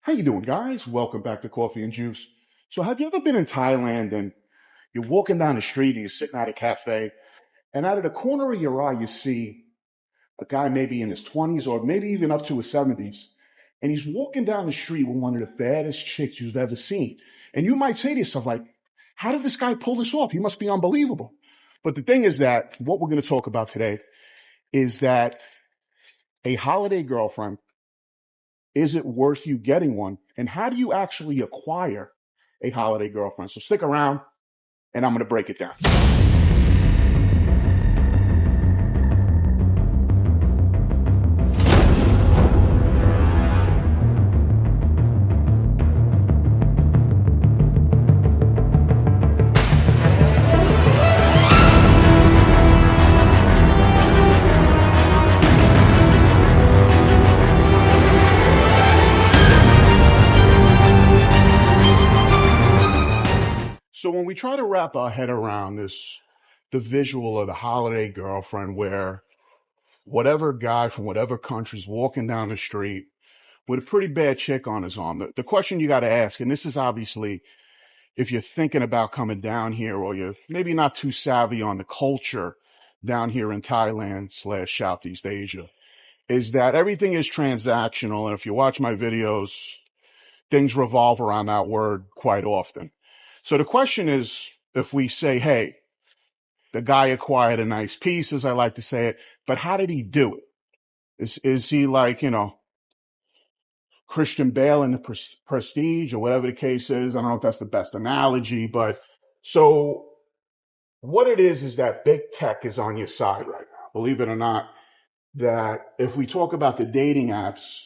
How you doing, guys? Welcome back to Coffee and Juice. So have you ever been in Thailand and you're walking down the street and you're sitting at a cafe and out of the corner of your eye you see a guy maybe in his 20s or maybe even up to his 70s, and he's walking down the street with one of the baddest chicks you've ever seen. And you might say to yourself, like, how did this guy pull this off? He must be unbelievable. But the thing is that what we're going to talk about today is that a holiday girlfriend, is it worth you getting one? And how do you actually acquire a holiday girlfriend? So stick around and I'm going to break it down. So when we try to wrap our head around the visual of the holiday girlfriend where whatever guy from whatever country's walking down the street with a pretty bad chick on his arm, the question you got to ask, and this is obviously if you're thinking about coming down here or you're maybe not too savvy on the culture down here in Thailand / Southeast Asia, is that everything is transactional. And if you watch my videos, things revolve around that word quite often. So the question is, if we say, hey, the guy acquired a nice piece, as I like to say it, but how did he do it? Is he like, Christian Bale in the Prestige or whatever the case is? I don't know if that's the best analogy, but so what it is that big tech is on your side right now. Believe it or not, that if we talk about the dating apps,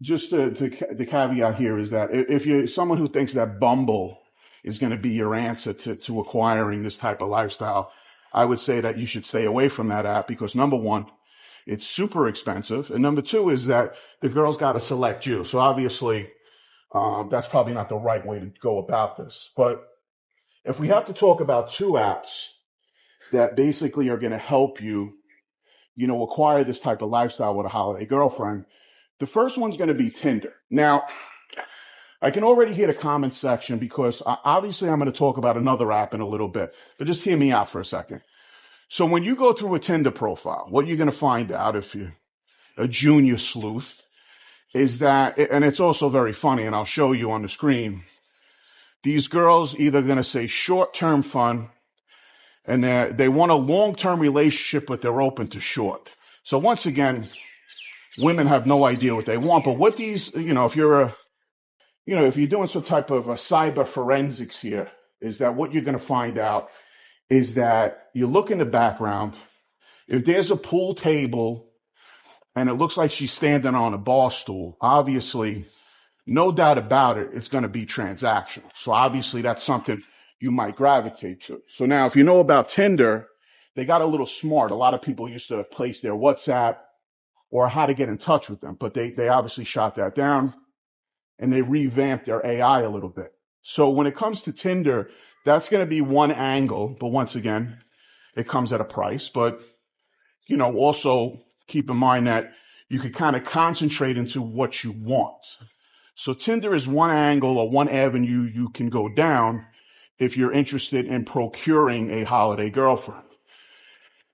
just the caveat here is that if you're someone who thinks that Bumble is going to be your answer to acquiring this type of lifestyle, I would say that you should stay away from that app because number one, it's super expensive. And number two is that the girl's got to select you. So obviously, that's probably not the right way to go about this. But if we have to talk about two apps that basically are going to help you, acquire this type of lifestyle with a holiday girlfriend, the first one's going to be Tinder. Now, I can already hear the comment section because obviously I'm going to talk about another app in a little bit, but just hear me out for a second. So when you go through a Tinder profile, what you're going to find out if you're a junior sleuth is that, and it's also very funny, and I'll show you on the screen, these girls either going to say short-term fun and they want a long-term relationship, but they're open to short. So once again, women have no idea what they want, but what these, if you're doing some type of a cyber forensics here, is that what you're going to find out is that you look in the background. If there's a pool table and it looks like she's standing on a bar stool, obviously, no doubt about it, it's going to be transactional. So obviously that's something you might gravitate to. So now if you know about Tinder, they got a little smart. A lot of people used to place their WhatsApp or how to get in touch with them, but they obviously shot that down. And they revamped their AI a little bit. So when it comes to Tinder, that's going to be one angle. But once again, it comes at a price. But, also keep in mind that you could kind of concentrate into what you want. So Tinder is one angle or one avenue you can go down if you're interested in procuring a holiday girlfriend.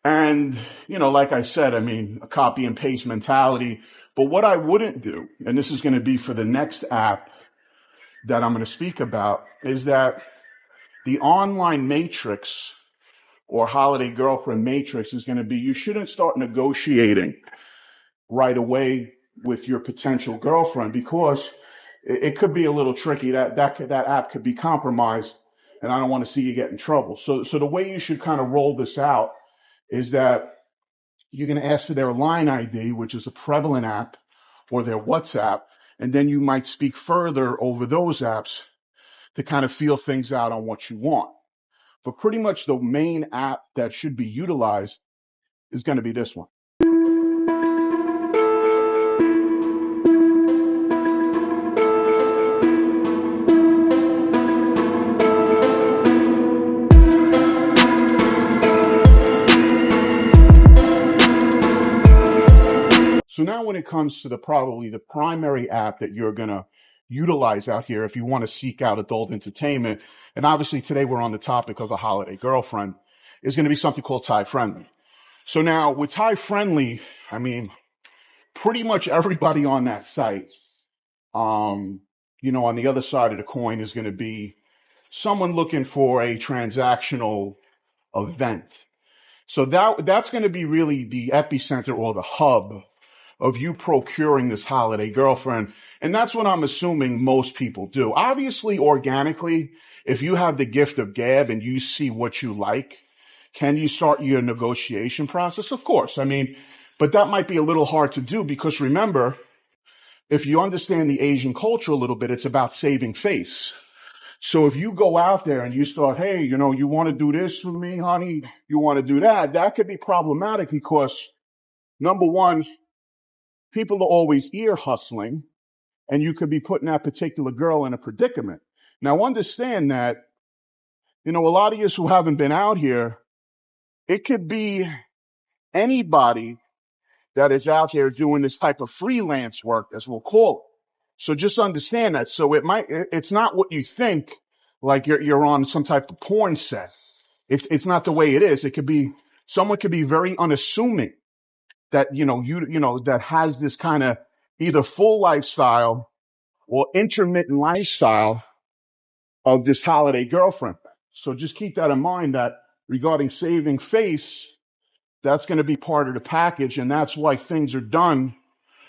And, like I said, a copy and paste mentality. But what I wouldn't do, and this is going to be for the next app that I'm going to speak about, is that the online matrix or holiday girlfriend matrix is going to be, you shouldn't start negotiating right away with your potential girlfriend because it could be a little tricky. That app could be compromised and I don't want to see you get in trouble. So the way you should kind of roll this out is that you're going to ask for their line ID, which is a prevalent app, or their WhatsApp, and then you might speak further over those apps to kind of feel things out on what you want. But pretty much the main app that should be utilized is going to be this one. So now when it comes to probably the primary app that you're going to utilize out here if you want to seek out adult entertainment, and obviously today we're on the topic of a holiday girlfriend, is going to be something called Thai Friendly. So now with Thai Friendly, I mean, pretty much everybody on that site, on the other side of the coin is going to be someone looking for a transactional event. So that's going to be really the epicenter or the hub of you procuring this holiday girlfriend. And that's what I'm assuming most people do. Obviously, organically, if you have the gift of gab and you see what you like, can you start your negotiation process? Of course. I mean, but that might be a little hard to do because remember, if you understand the Asian culture a little bit, it's about saving face. So if you go out there and you start, hey, you want to do this for me, honey? You want to do that? That could be problematic because number one, people are always ear hustling and you could be putting that particular girl in a predicament. Now understand that, a lot of you who haven't been out here, it could be anybody that is out there doing this type of freelance work, as we'll call it. So just understand that. So it's not what you think, like you're on some type of porn set. It's not the way it is. Someone could be very unassuming that, that has this kind of either full lifestyle or intermittent lifestyle of this holiday girlfriend. So just keep that in mind that regarding saving face, that's going to be part of the package. And that's why things are done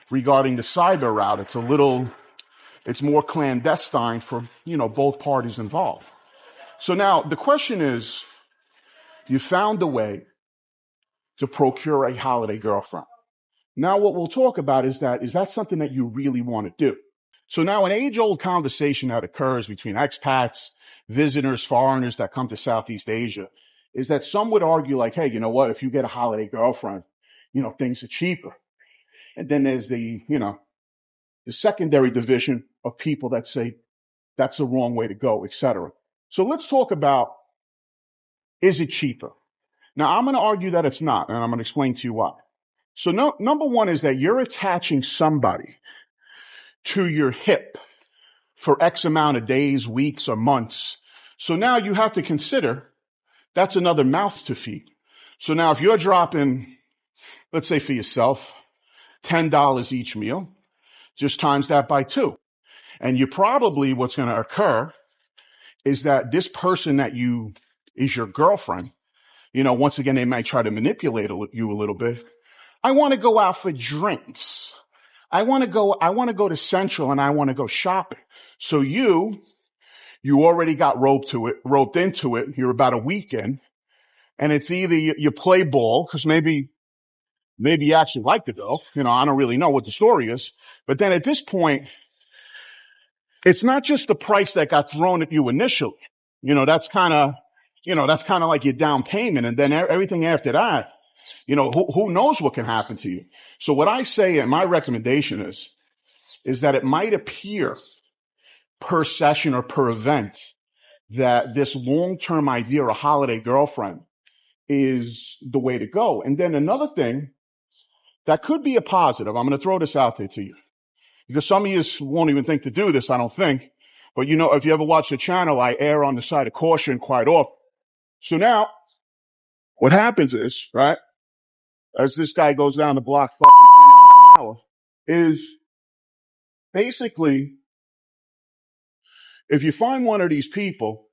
regarding the cyber route. It's more clandestine for, both parties involved. So now the question is, you found a way to procure a holiday girlfriend. Now what we'll talk about is that something that you really want to do? So now an age-old conversation that occurs between expats, visitors, foreigners that come to Southeast Asia is that some would argue like, hey, you know what, if you get a holiday girlfriend, things are cheaper. And then there's the secondary division of people that say that's the wrong way to go, etc. So let's talk about, is it cheaper? Now, I'm going to argue that it's not, and I'm going to explain to you why. So number one is that you're attaching somebody to your hip for X amount of days, weeks, or months. So now you have to consider that's another mouth to feed. So now if you're dropping, let's say for yourself, $10 each meal, just times that by 2. And what's going to occur is that this person is your girlfriend. Once again, they might try to manipulate you a little bit. I want to go out for drinks. I want to go to Central and I want to go shopping. So you already got roped into it. You're about a week in, and it's either you play ball because maybe you actually like the girl. I don't really know what the story is. But then at this point, it's not just the price that got thrown at you initially. That's kind of like your down payment. And then everything after that, who knows what can happen to you. So what I say, and my recommendation is that it might appear per session or per event that this long-term idea, a holiday girlfriend, is the way to go. And then another thing that could be a positive, I'm going to throw this out there to you, because some of you won't even think to do this, I don't think. But if you ever watch the channel, I err on the side of caution quite often. So now, what happens is, right, as this guy goes down the block fucking 3 miles an hour, is basically, if you find one of these people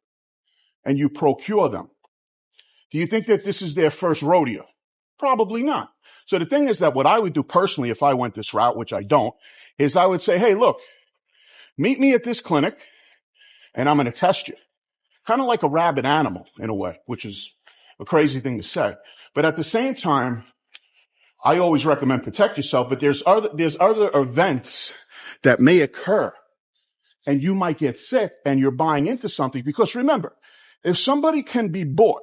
and you procure them, do you think that this is their first rodeo? Probably not. So the thing is that what I would do personally if I went this route, which I don't, is I would say, hey, look, meet me at this clinic and I'm going to test you. Kind of like a rabid animal in a way, which is a crazy thing to say. But at the same time, I always recommend protect yourself, but there's other events that may occur and you might get sick and you're buying into something. Because remember, if somebody can be bought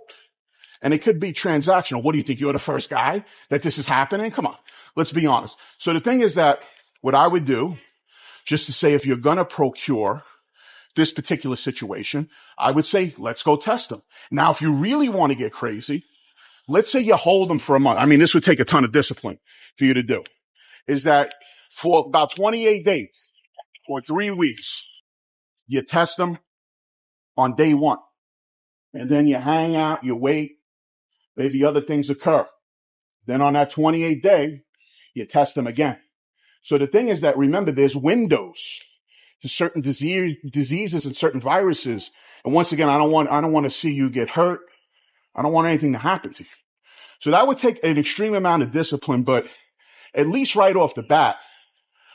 and it could be transactional, what do you think? You're the first guy that this is happening? Come on, let's be honest. So the thing is that what I would do, just to say if you're going to procure this particular situation, I would say, let's go test them. Now, if you really want to get crazy, let's say you hold them for a month. I mean, this would take a ton of discipline for you to do. is that for about 28 days or 3 weeks, you test them on day one. And then you hang out, you wait, maybe other things occur. Then on that 28th day, you test them again. So the thing is that, remember, there's windows to certain diseases and certain viruses. And once again, I don't want to see you get hurt. I don't want anything to happen to you. So that would take an extreme amount of discipline, but at least right off the bat,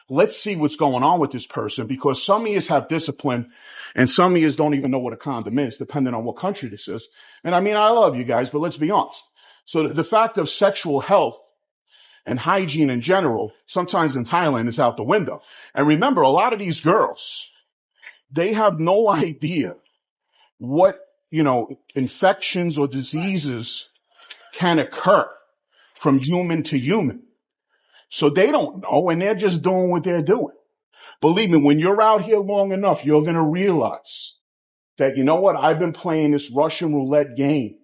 let's see what's going on with this person, because some of you have discipline and some of you don't even know what a condom is, depending on what country this is. And I mean, I love you guys, but let's be honest. So the fact of sexual health and hygiene in general, sometimes in Thailand, is out the window. And remember, a lot of these girls, they have no idea what, infections or diseases can occur from human to human. So they don't know, and they're just doing what they're doing. Believe me, when you're out here long enough, you're going to realize that, you know what, I've been playing this Russian roulette game,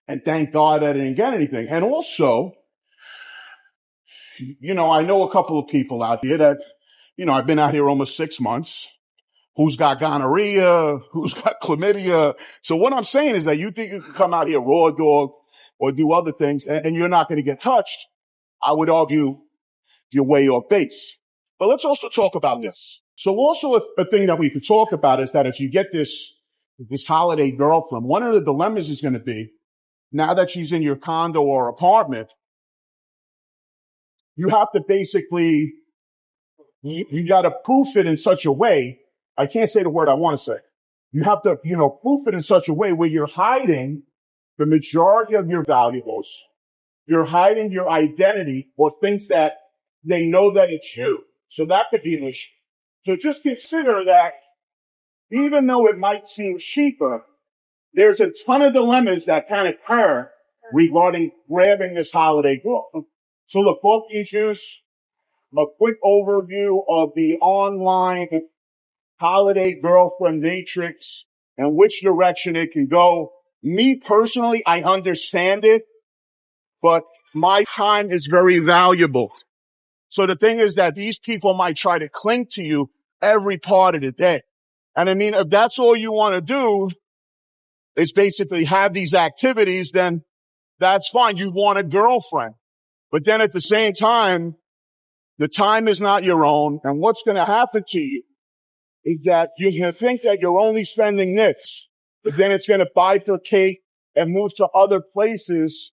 and thank God I didn't get anything. And also, I know a couple of people out there that, I've been out here almost 6 months, who's got gonorrhea, who's got chlamydia. So what I'm saying is that you think you can come out here raw dog or do other things, and you're not going to get touched. I would argue you're way off base. But let's also talk about this. So also a thing that we could talk about is that if you get this holiday girlfriend, one of the dilemmas is going to be, now that she's in your condo or apartment, you have to basically, you got to proof it in such a way. I can't say the word I want to say. You have to, proof it in such a way where you're hiding the majority of your valuables. You're hiding your identity or things that they know that it's you. So that could be an issue. So just consider that even though it might seem cheaper, there's a ton of dilemmas that can occur regarding grabbing this holiday girl. So look, both issues, a quick overview of the online holiday girlfriend matrix and which direction it can go. Me personally, I understand it, but my time is very valuable. So the thing is that these people might try to cling to you every part of the day. And I mean, if that's all you want to do is basically have these activities, then that's fine. You want a girlfriend. But then at the same time, the time is not your own. And what's going to happen to you is that you're going to think that you're only spending this, but then it's going to bifurcate and move to other places,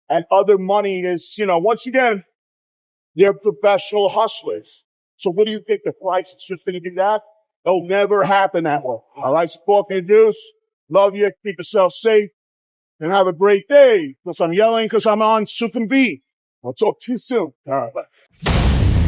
and other money is, once again, they're professional hustlers. So what do you think, the price is just going to do that? It'll never happen that way. All right, support and juice. Love you. Keep yourself safe and have a great day. Because I'm yelling because I'm on Sukhum B. I'll talk to you soon. All right, bye.